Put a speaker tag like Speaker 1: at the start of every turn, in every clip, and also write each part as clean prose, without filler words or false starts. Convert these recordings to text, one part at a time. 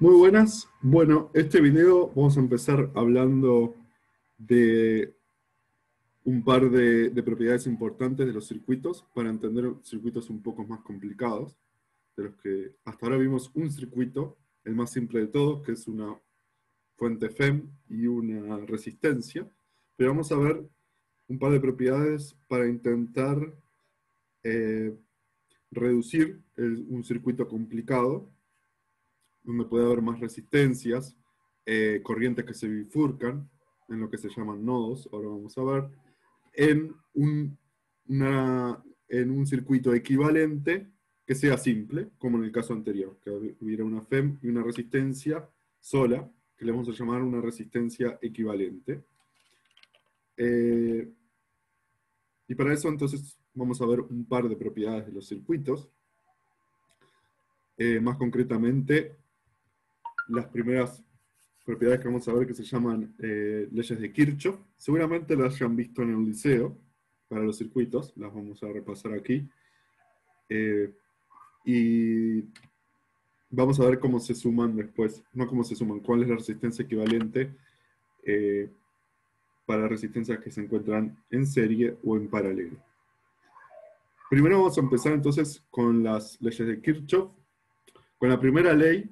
Speaker 1: Muy buenas. Bueno, este video vamos a empezar hablando de un par de propiedades importantes de los circuitos para entender circuitos un poco más complicados, de los que hasta ahora vimos un circuito, el más simple de todos, que es una fuente FEM y una resistencia, pero vamos a ver un par de propiedades para intentar eh, reducir un circuito complicado donde puede haber más resistencias, corrientes que se bifurcan, en lo que se llaman nodos, ahora vamos a ver, en en un circuito equivalente que sea simple, como en el caso anterior, que hubiera una FEM y una resistencia sola, que le vamos a llamar una resistencia equivalente. Y para eso entonces vamos a ver un par de propiedades de los circuitos. Más concretamente, las primeras propiedades que vamos a ver que se llaman leyes de Kirchhoff. Seguramente las hayan visto en el liceo para los circuitos, las vamos a repasar aquí. Y vamos a ver cómo se suman después, no cómo se suman, cuál es la resistencia equivalente para resistencias que se encuentran en serie o en paralelo. Primero vamos a empezar entonces con las leyes de Kirchhoff. Con la primera ley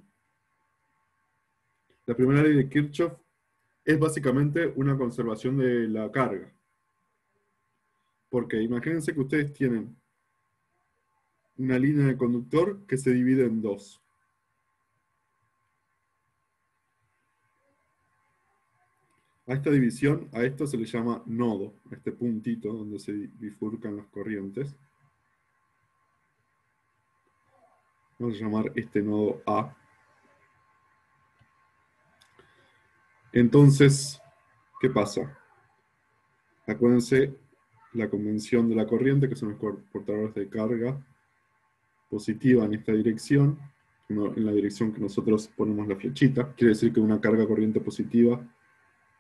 Speaker 1: de Kirchhoff es básicamente una conservación de la carga. Porque imagínense que ustedes tienen una línea de conductor que se divide en dos. A esta división, a esto se le llama nodo, a este puntito donde se bifurcan las corrientes. Vamos a llamar este nodo A. Entonces, ¿qué pasa? Acuérdense la convención de la corriente, que son los portadores de carga positiva en esta dirección, en la dirección que nosotros ponemos la flechita. Quiere decir que una carga corriente positiva,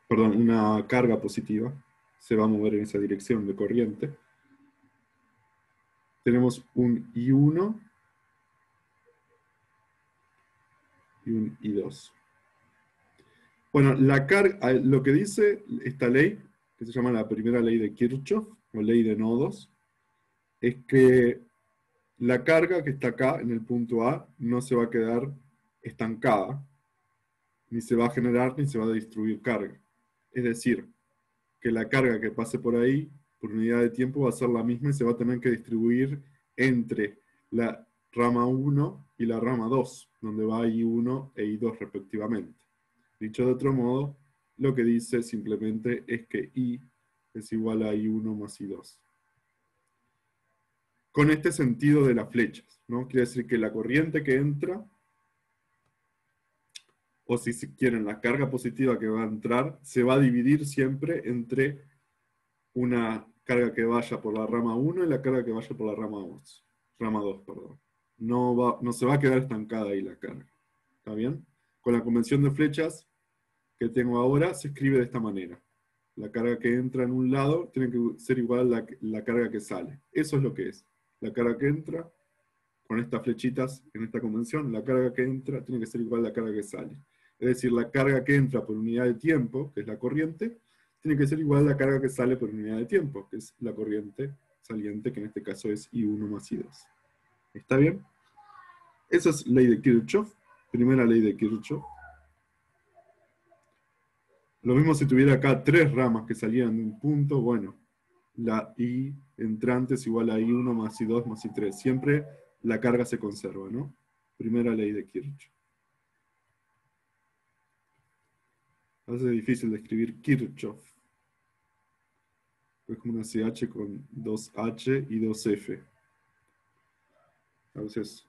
Speaker 1: perdón, una carga positiva se va a mover en esa dirección de corriente. Tenemos un I1 y un I2. Bueno, lo que dice esta ley, que se llama la primera ley de Kirchhoff, o ley de nodos, es que la carga que está acá en el punto A no se va a quedar estancada, ni se va a generar ni se va a distribuir carga. Es decir, que la carga que pase por ahí, por unidad de tiempo, va a ser la misma y se va a tener que distribuir entre la rama 1 y la rama 2, donde va I1 e I2 respectivamente. Dicho de otro modo, lo que dice simplemente es que I es igual a I1 más I2. Con este sentido de las flechas, ¿no? Quiere decir que la corriente que entra, o si quieren la carga positiva que va a entrar, se va a dividir siempre entre una carga que vaya por la rama 1 y la carga que vaya por la rama 2. No se va a quedar estancada ahí la carga. ¿Está bien? Con la convención de flechas que tengo ahora se escribe de esta manera. La carga que entra en un lado tiene que ser igual a la carga que sale. Eso es lo que es. La carga que entra, con estas flechitas en esta convención, la carga que entra tiene que ser igual a la carga que sale. Es decir, la carga que entra por unidad de tiempo, que es la corriente, tiene que ser igual a la carga que sale por unidad de tiempo, que es la corriente saliente, que en este caso es I1 más I2. ¿Está bien? Esa es ley de Kirchhoff, primera ley de Kirchhoff. Lo mismo si tuviera acá tres ramas que salieran de un punto, bueno, la I entrante es igual a I1 más I2 más I3. Siempre la carga se conserva, ¿no? Primera ley de Kirchhoff. A veces es difícil de escribir Kirchhoff. Es como una CH con dos H y dos F. A veces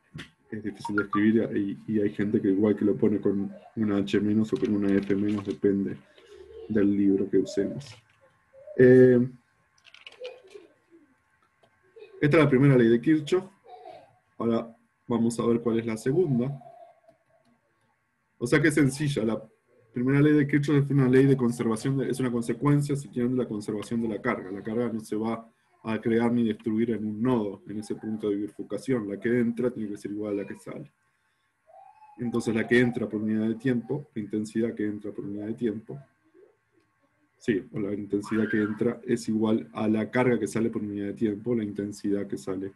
Speaker 1: es difícil de escribir y hay gente que igual que lo pone con una H menos o con una F menos, depende del libro que usemos. Esta es la primera ley de Kirchhoff. Ahora vamos a ver cuál es la segunda. O sea que es sencilla. La primera ley de Kirchhoff es una ley de conservación, es una consecuencia, si quieren, de la conservación de la carga. La carga no se va a crear ni destruir en un nodo, en ese punto de bifurcación. La que entra tiene que ser igual a la que sale. Entonces la que entra por unidad de tiempo, la intensidad que entra por unidad de tiempo, sí, o la intensidad que entra es igual a la carga que sale por unidad de tiempo, la intensidad que sale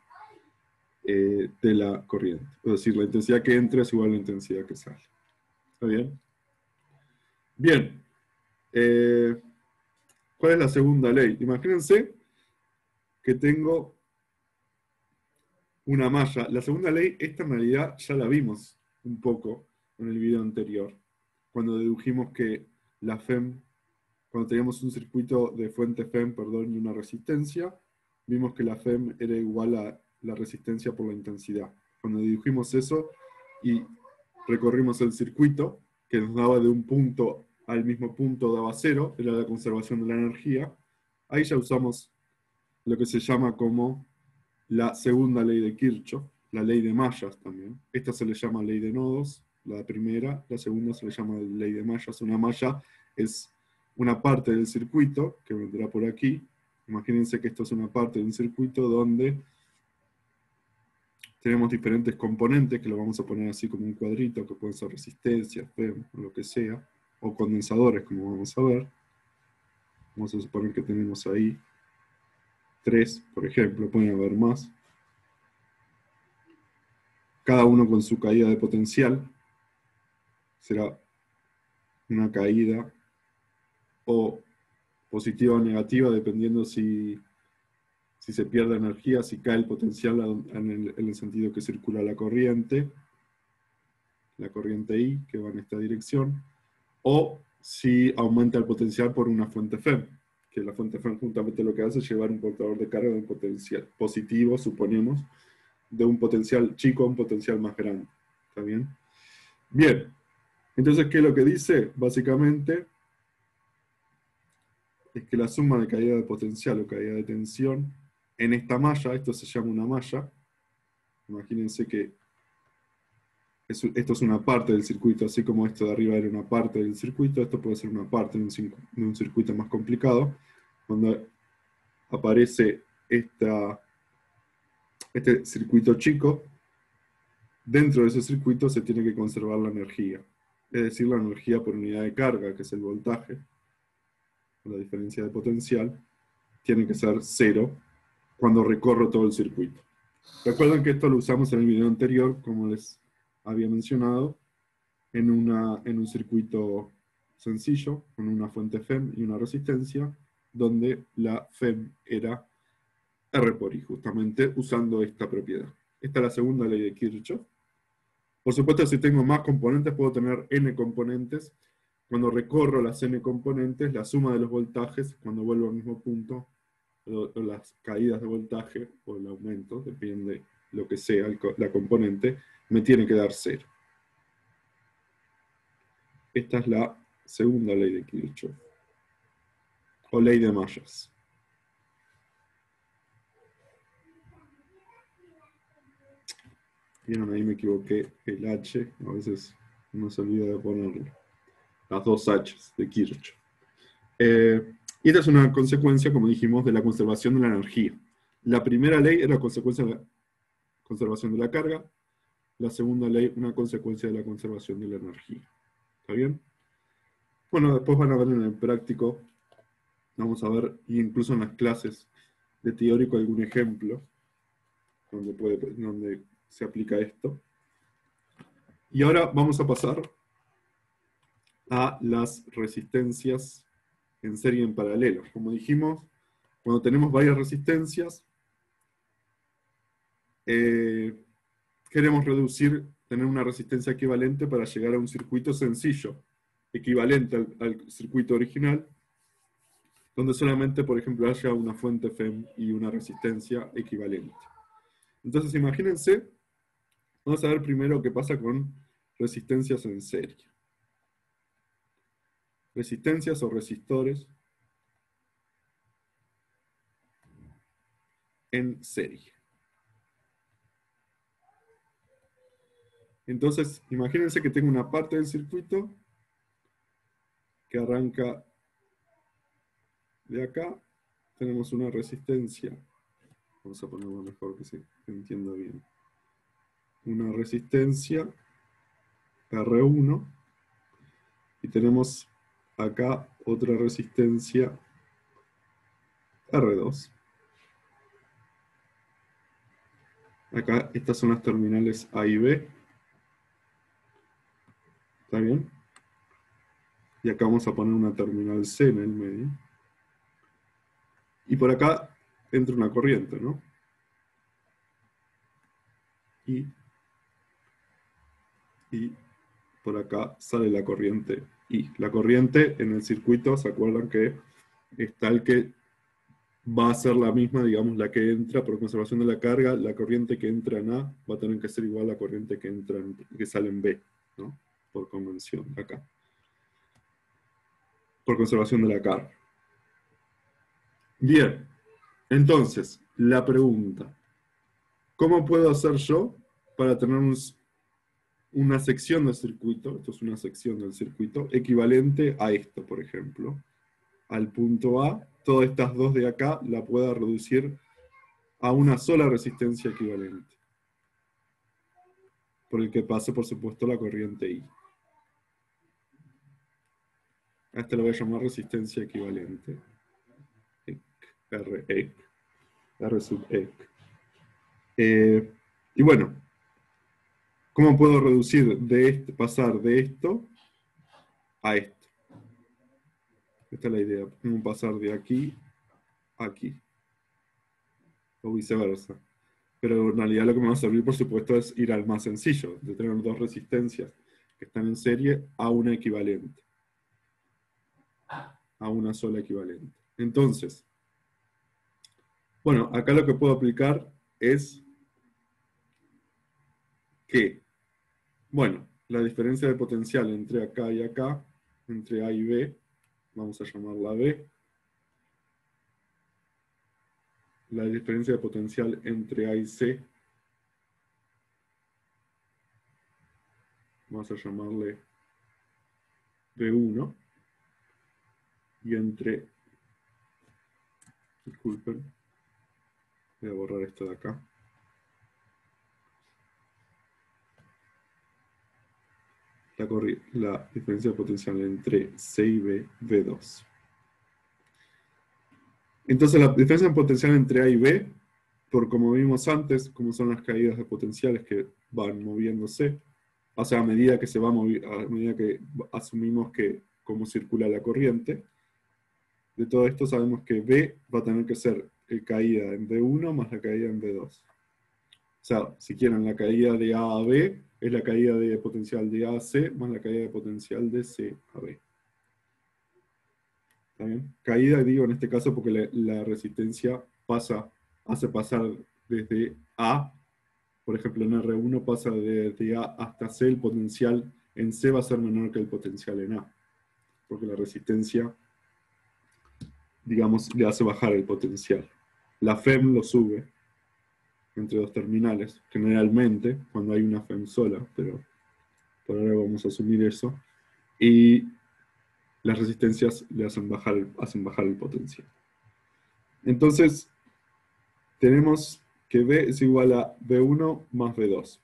Speaker 1: de la corriente. Es decir, la intensidad que entra es igual a la intensidad que sale. ¿Está bien? Bien. ¿Cuál es la segunda ley? Imagínense que tengo una malla. La segunda ley, esta en realidad ya la vimos un poco en el video anterior, cuando dedujimos que la FEM, cuando teníamos un circuito de fuente FEM, perdón, y una resistencia, vimos que la FEM era igual a la resistencia por la intensidad. Cuando dedujimos eso y recorrimos el circuito, que nos daba de un punto al mismo punto daba cero, era la conservación de la energía, ahí ya usamos lo que se llama como la segunda ley de Kirchhoff, la ley de mallas también. Esta se le llama ley de nodos, la primera, la segunda se le llama ley de mallas. Una malla es una parte del circuito que vendrá por aquí. Imagínense que esto es una parte de un circuito donde tenemos diferentes componentes, que lo vamos a poner así como un cuadrito, que pueden ser resistencias, FEM, o lo que sea, o condensadores, como vamos a ver. Vamos a suponer que tenemos ahí 3, por ejemplo, pueden haber más. Cada uno con su caída de potencial. Será una caída o positiva o negativa, dependiendo si se pierde energía, si cae el potencial en el sentido que circula la corriente I, que va en esta dirección, o si aumenta el potencial por una fuente FEM, que la fuente FEM justamente lo que hace es llevar un portador de carga de un potencial positivo, suponemos, de un potencial chico a un potencial más grande. ¿Está bien? Bien. Entonces, ¿qué es lo que dice? Básicamente, es que la suma de caída de potencial o caída de tensión en esta malla, esto se llama una malla, imagínense que esto es una parte del circuito, así como esto de arriba era una parte del circuito, esto puede ser una parte de un circuito más complicado. Cuando aparece este circuito chico, dentro de ese circuito se tiene que conservar la energía, es decir, la energía por unidad de carga, que es el voltaje, la diferencia de potencial, tiene que ser cero cuando recorro todo el circuito. Recuerden que esto lo usamos en el video anterior, como les había mencionado, en un circuito sencillo, con una fuente FEM y una resistencia, donde la FEM era R por I, justamente usando esta propiedad. Esta es la segunda ley de Kirchhoff. Por supuesto, si tengo más componentes, puedo tener N componentes. Cuando recorro las N componentes, la suma de los voltajes, cuando vuelvo al mismo punto, o las caídas de voltaje, o el aumento, depende lo que sea la componente, me tiene que dar cero. Esta es la segunda ley de Kirchhoff, o ley de mallas. Vieron, ahí me equivoqué, el H, a veces uno se olvida de ponerlo. Las dos H's de Kirchhoff. Y esta es una consecuencia, como dijimos, de la conservación de la energía. La primera ley era consecuencia de la conservación de la carga, la segunda ley una consecuencia de la conservación de la energía. ¿Está bien? Bueno, después van a ver en el práctico, vamos a ver, incluso en las clases de teórico, algún ejemplo donde se aplica esto. Y ahora vamos a pasar a las resistencias en serie en paralelo. Como dijimos, cuando tenemos varias resistencias, queremos tener una resistencia equivalente para llegar a un circuito sencillo, equivalente al circuito original, donde solamente, por ejemplo, haya una fuente FEM y una resistencia equivalente. Entonces, imagínense, vamos a ver primero qué pasa con resistencias en serie. Resistencias o resistores en serie. Entonces, imagínense que tengo una parte del circuito que arranca de acá. Tenemos una resistencia. Vamos a ponerlo mejor que se entienda bien. Una resistencia R1, y tenemos acá otra resistencia R2. Acá estas son las terminales A y B. ¿Está bien? Y acá vamos a poner una terminal C en el medio. Y por acá entra una corriente, ¿no? Y por acá sale la corriente I. La corriente en el circuito, ¿se acuerdan que está el que va a ser la misma, digamos, la que entra por conservación de la carga? La corriente que entra en A va a tener que ser igual a la corriente que entra que sale en B, ¿no? Por convención, acá. Por conservación de la carga. Bien, entonces, la pregunta: ¿cómo puedo hacer yo para tener una sección del circuito? Esto es una sección del circuito equivalente a esto, por ejemplo. Al punto A, todas estas dos de acá la puedo reducir a una sola resistencia equivalente, por el que pase, por supueeso, la corriente I. A esta le voy a llamar resistencia equivalente. R sub E. Y bueno, ¿cómo puedo reducir pasar de esto a esto? Esta es la idea. ¿Cómo pasar de aquí a aquí? O viceversa. Pero en realidad lo que me va a servir, por supuesto, es ir al más sencillo, de tener dos resistencias que están en serie a una equivalente. A una sola equivalente. Entonces, bueno, acá lo que puedo aplicar es que, bueno, la diferencia de potencial entre acá y acá, entre A y B, vamos a llamarla B. La diferencia de potencial entre A y C, vamos a llamarle B1. Y entre, disculpen, voy a borrar esto de acá. La diferencia de potencial entre C y B, B2. Entonces la diferencia de potencial entre A y B, por como vimos antes, como son las caídas de potenciales que van moviéndose, o sea, a medida que se va moviendo, a medida que asumimos que cómo circula la corriente, de todo esto sabemos que B va a tener que ser caída en B1 más la caída en B2. O sea, si quieren, la caída de A a B es la caída de potencial de A a C más la caída de potencial de C a B. ¿Está bien? Caída, digo en este caso porque la resistencia hace pasar desde A, por ejemplo en R1 pasa desde A hasta C, el potencial en C va a ser menor que el potencial en A, porque la resistencia, digamos, le hace bajar el potencial. La FEM lo sube entre dos terminales, generalmente, cuando hay una FEM sola, pero por ahora vamos a asumir eso. Y las resistencias le hacen bajar el potencial. Entonces, tenemos que B es igual a B1 más B2.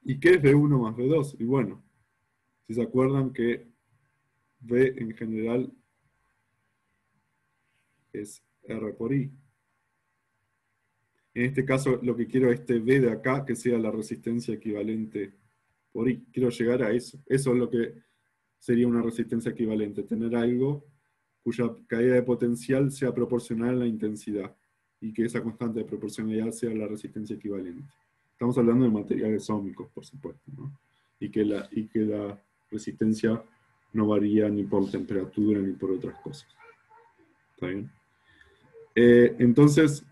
Speaker 1: ¿Y qué es B1 más B2? Y bueno, si se acuerdan que B en general es R por I. En este caso, lo que quiero es este B de acá, que sea la resistencia equivalente por I. Quiero llegar a eso. Eso es lo que sería una resistencia equivalente. Tener algo cuya caída de potencial sea proporcional a la intensidad y que esa constante de proporcionalidad sea la resistencia equivalente. Estamos hablando de materiales óhmicos, por supuesto, ¿no? Y que la resistencia no varía ni por temperatura ni por otras cosas. ¿Está bien? Entonces,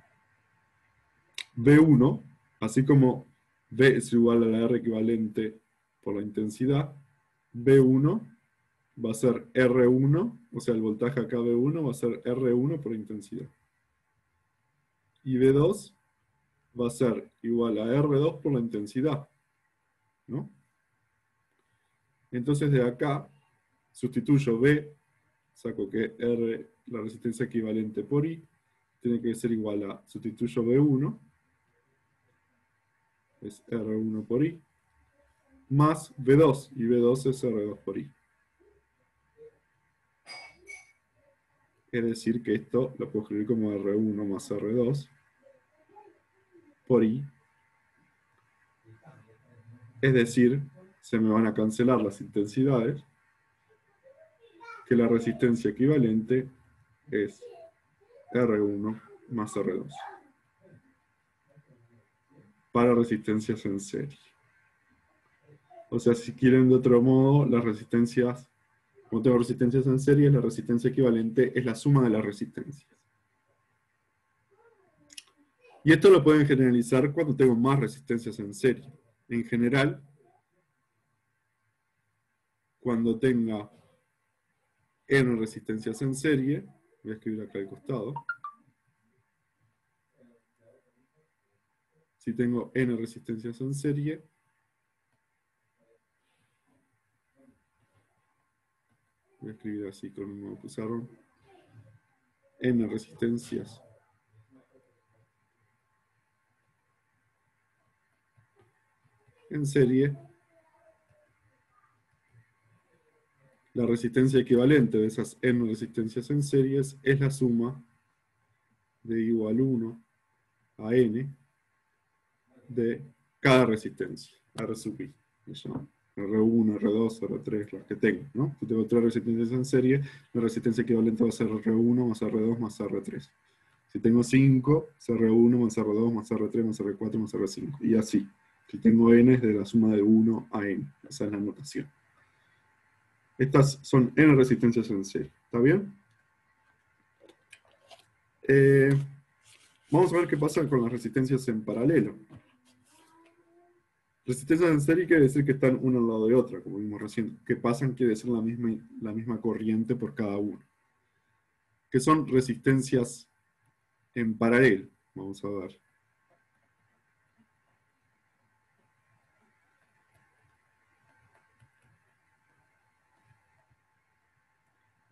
Speaker 1: B1, así como B es igual a la R equivalente por la intensidad, B1 va a ser R1, o sea, el voltaje acá B1 va a ser R1 por intensidad. Y B2 va a ser igual a R2 por la intensidad, ¿no? Entonces de acá sustituyo B, saco que R, la resistencia equivalente por I, tiene que ser igual a, sustituyo B1, es R1 por I, más V2, y V2 es R2 por I. Es decir, que esto lo puedo escribir como R1 más R2 por I. Es decir, se me van a cancelar las intensidades, que la resistencia equivalente es R1 más R2 para resistencias en serie. O sea, si quieren de otro modo, las resistencias, como tengo resistencias en serie, la resistencia equivalente es la suma de las resistencias. Y esto lo pueden generalizar cuando tengo más resistencias en serie. En general, cuando tenga n resistencias en serie, voy a escribir acá al costado. Si tengo n resistencias en serie, voy a escribir así con un nuevo pizarrón, n resistencias en serie, la resistencia equivalente de esas n resistencias en series es la suma de igual 1 a n de cada resistencia, R sub i, me llamo. R1, R2, R3, las que tengo, ¿no? Si tengo 3 resistencias en serie, la resistencia equivalente va a ser R1 más R2 más R3. Si tengo 5, es R1 más R2 más R3 más R4 más R5. Y así. Si tengo n es de la suma de 1 a n. Esa es la notación. Estas son n resistencias en serie. ¿Está bien? Vamos a ver qué pasa con las resistencias en paralelo. Resistencias en serie quiere decir que están una al lado de otra, como vimos recién. Que pasan quiere decir la misma corriente por cada uno. Que son resistencias en paralelo. Vamos a ver.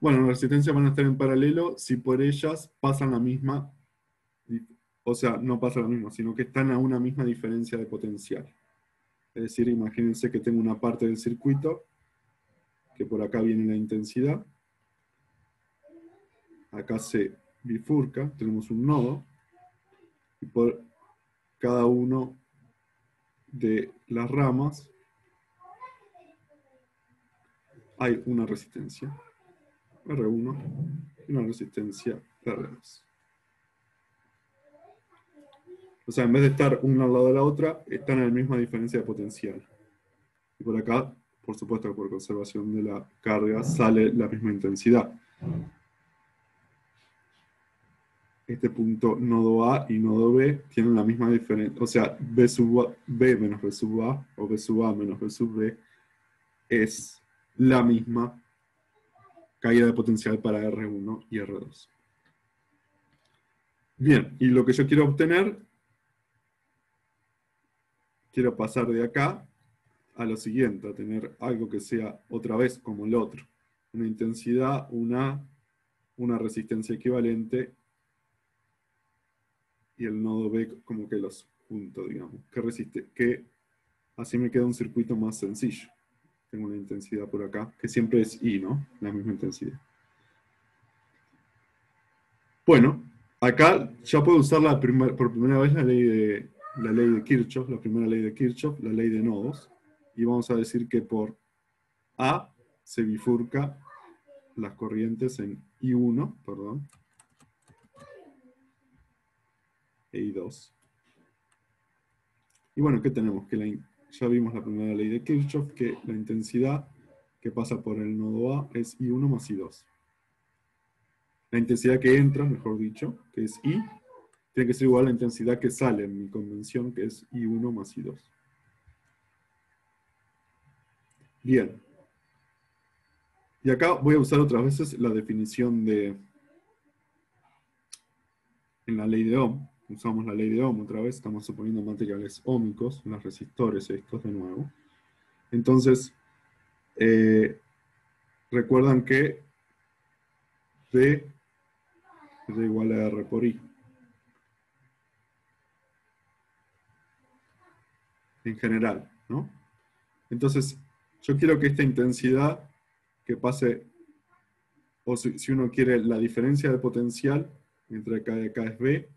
Speaker 1: Bueno, las resistencias van a estar en paralelo si por ellas pasan la misma, o sea, no pasa la misma, sino que están a una misma diferencia de potencial. Es decir, imagínense que tengo una parte del circuito, que por acá viene la intensidad, acá se bifurca, tenemos un nodo, y por cada uno de las ramas hay una resistencia, R1, y una resistencia R2. O sea, en vez de estar una al lado de la otra, están en la misma diferencia de potencial. Y por acá, por supuesto, por conservación de la carga, sale la misma intensidad. Este punto nodo A y nodo B tienen la misma diferencia. O sea, B sub A, B menos B sub A, o B sub A menos B sub B, es la misma caída de potencial para R1 y R2. Bien, y lo que yo quiero obtener, quiero pasar de acá a lo siguiente, a tener algo que sea otra vez como el otro. Una intensidad, una resistencia equivalente y el nodo B como que los junto, digamos. Que resiste, que así me queda un circuito más sencillo. Tengo una intensidad por acá, que siempre es I, ¿no? La misma intensidad. Bueno, acá ya puedo usar por primera vez la ley de Kirchhoff, la primera ley de Kirchhoff, la ley de nodos. Y vamos a decir que por A se bifurca las corrientes en I1, perdón, e I2. Y bueno, ¿qué tenemos? Que ya vimos la primera ley de Kirchhoff, que la intensidad que pasa por el nodo A es I1 más I2. La intensidad que entra, mejor dicho, que es I, tiene que ser igual a la intensidad que sale en mi convención, que es I1 más I2. Bien. Y acá voy a usar otras veces la definición en la ley de Ohm. Usamos la ley de Ohm otra vez, estamos suponiendo materiales óhmicos, los resistores estos de nuevo. Entonces, recuerdan que V es igual a R por I. En general, ¿no? Entonces, yo quiero que esta intensidad que pase, o si uno quiere la diferencia de potencial entre acá y acá es B,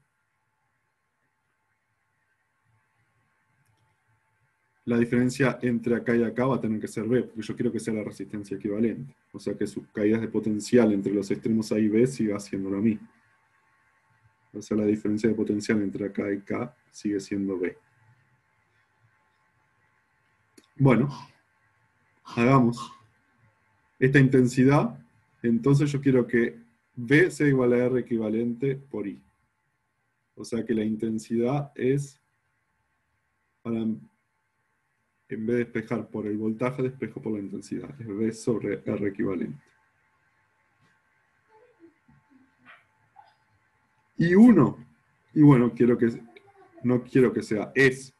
Speaker 1: la diferencia entre acá y acá va a tener que ser B, porque yo quiero que sea la resistencia equivalente. O sea que sus caídas de potencial entre los extremos A y B siga siendo la misma. O sea, la diferencia de potencial entre acá y acá sigue siendo B. Bueno, hagamos esta intensidad. Entonces yo quiero que B sea igual a R equivalente por I. O sea que la intensidad es, para, en vez de despejar por el voltaje, despejo por la intensidad. Es B sobre R equivalente. Y 1, y bueno, no quiero que sea, es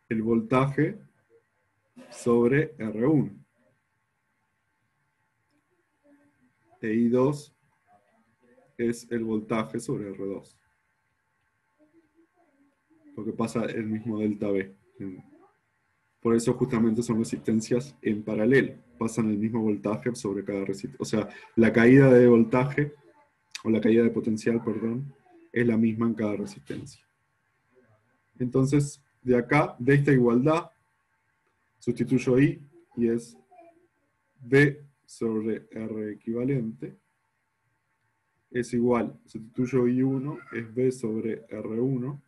Speaker 1: el voltaje sobre R1. E I2 es el voltaje sobre R2. Porque pasa el mismo delta B. Por eso justamente son resistencias en paralelo. Pasan el mismo voltaje sobre cada resistencia. O sea, la caída de voltaje, o la caída de potencial, perdón, es la misma en cada resistencia. Entonces, de acá, de esta igualdad, sustituyo I y es B sobre R equivalente. Es igual, sustituyo I1, es B sobre R1,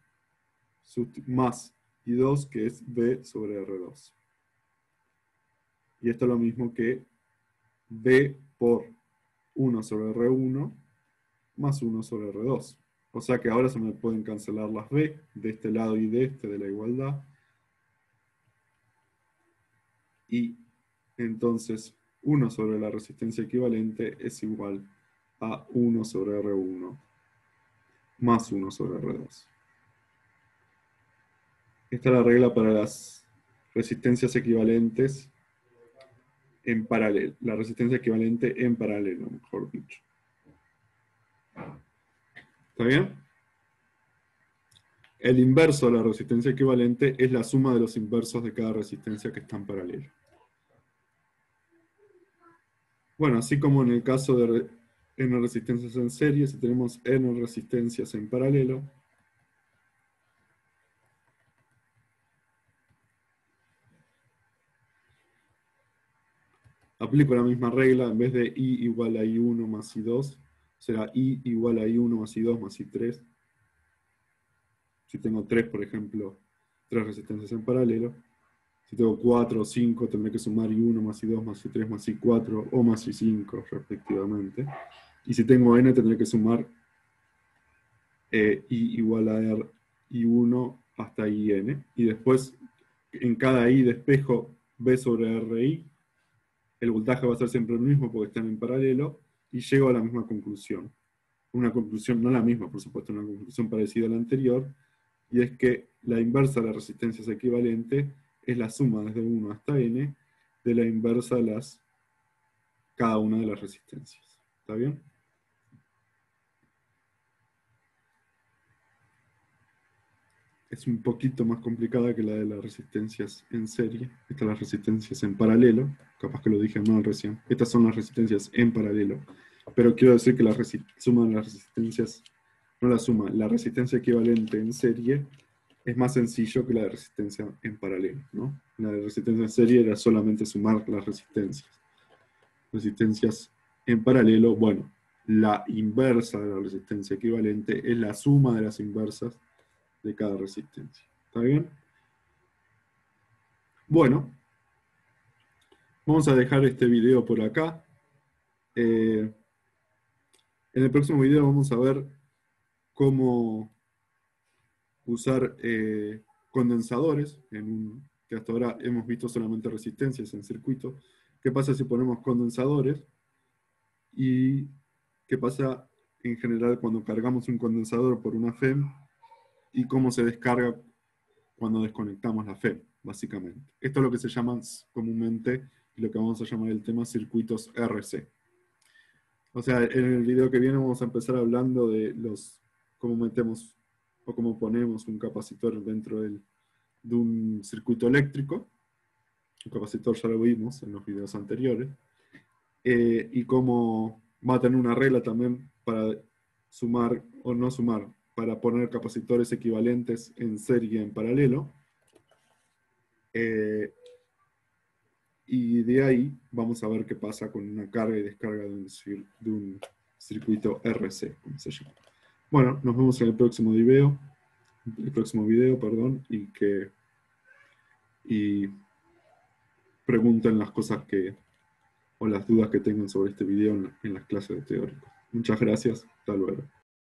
Speaker 1: más I2, que es B sobre R2. Y esto es lo mismo que B por 1 sobre R1 más 1 sobre R2. O sea que ahora se me pueden cancelar las B de este lado y de este de la igualdad. Y entonces 1 sobre la resistencia equivalente es igual a 1 sobre R1 más 1 sobre R2. Esta es la regla para las resistencias equivalentes en paralelo. La resistencia equivalente en paralelo, mejor dicho. ¿Está bien? El inverso de la resistencia equivalente es la suma de los inversos de cada resistencia que está en paralelo. Bueno, así como en el caso de n resistencias en serie, si tenemos n resistencias en paralelo, aplico la misma regla. En vez de I igual a I1 más I2, será I igual a I1 más I2 más I3. Si tengo 3, por ejemplo, 3 resistencias en paralelo. Si tengo 4 o 5, tendré que sumar I1 más I2 más I3 más I4 o más I5 respectivamente. Y si tengo n, tendré que sumar I igual a R, I1 hasta IN. Y después, en cada I despejo B sobre RI. El voltaje va a ser siempre el mismo porque están en paralelo. Y llego a la misma conclusión. Una conclusión, no la misma, por supuesto, una conclusión parecida a la anterior. Y es que la inversa de la resistencia es equivalente, es la suma desde 1 hasta n de la inversa de cada una de las resistencias. ¿Está bien? Es un poquito más complicada que la de las resistencias en serie. Estas son las resistencias en paralelo. Capaz que lo dije mal recién. Estas son las resistencias en paralelo. Pero quiero decir que la suma de las resistencias, no la suma, la resistencia equivalente en serie es más sencillo que la de resistencia en paralelo, ¿no? La de resistencia en serie era solamente sumar las resistencias. Resistencias en paralelo, bueno, la inversa de la resistencia equivalente es la suma de las inversas de cada resistencia. ¿Está bien? Bueno, vamos a dejar este video por acá. En el próximo video vamos a ver cómo usar condensadores, que hasta ahora hemos visto solamente resistencias en circuito. ¿Qué pasa si ponemos condensadores? ¿Y qué pasa en general cuando cargamos un condensador por una FEM? ¿Y cómo se descarga cuando desconectamos la FEM, básicamente? Esto es lo que se llama comúnmente, y lo que vamos a llamar el tema circuitos RC. O sea, en el video que viene vamos a empezar hablando de cómo metemos o cómo ponemos un capacitor dentro de un circuito eléctrico. Un capacitor ya lo vimos en los videos anteriores. Y cómo va a tener una regla también para sumar o no sumar, para poner capacitores equivalentes en serie en paralelo. Y de ahí vamos a ver qué pasa con una carga y descarga de un circuito RC, como se llama. Bueno, nos vemos en el próximo video, perdón, y pregunten las cosas o las dudas que tengan sobre este video en las clases de teórico. Muchas gracias, hasta luego.